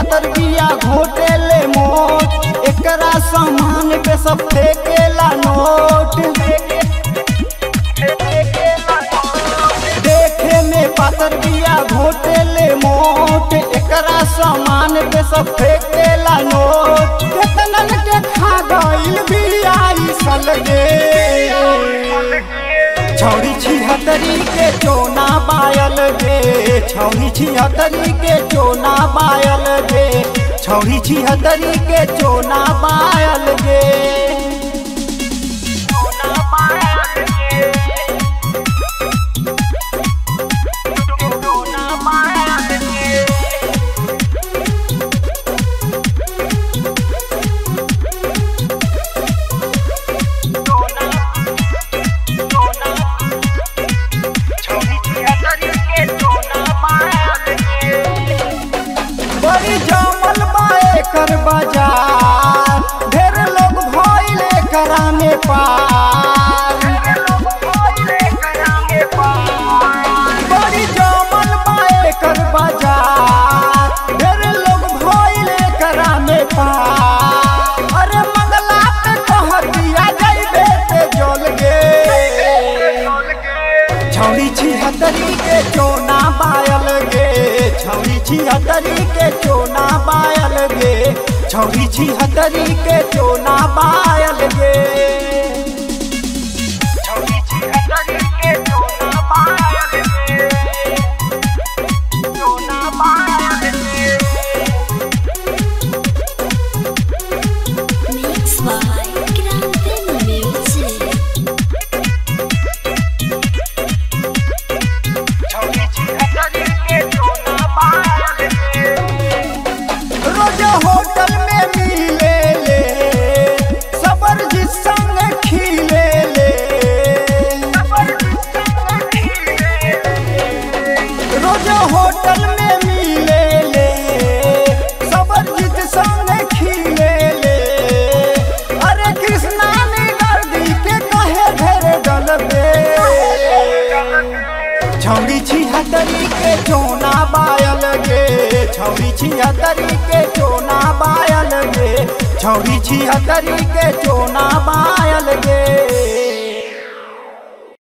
पातर बिया घोटे ले मोट, एकरा सामान पे सब फेंकेला नोट। देखे में पातर बिया घोटे ले मोट, एकरा सामान पे सब फेंकेला नोट। केतनन के खा गइल बिया ई सलगे, छौरी छिहत्तरी के चोना बायल गे, छौरी छिहत्तरी के चोना बायल गे, छौरी छिहत्तरी के चोना बायल गे। बड़ी जमल बाए कर बाजार, ढेर लोग भइल एकरा में पार। बड़ी जमल बाए कर बाजार, ढेर लोग भइल एकरा में पार। अरे मंगला पे कहतिया जइबे ते जल गे, छौरी छिहत्तरी के चोना बायल गे, छौरी छिहत्तरी के चोना बायल गे, छौरी छिहत्तरी के चोना बायल गे। छौरी छिहत्तरी के चोना बायल गे, चोना बायल गे। Mixed by Grande Music. रोज होटल में मिले ले, सबर जी संग खिले ले। रोज होटल में मिले ले, सबर जी संग खिले ले। अरे कृष्णा ने गर्दी के कहे ढेर डलबे, छौरी छिहत्तरी के चोना बायल गे, छौरी छिहत्तरी के चोना बायल गे, छौरी छिहत्तरी के चोना बायल गे।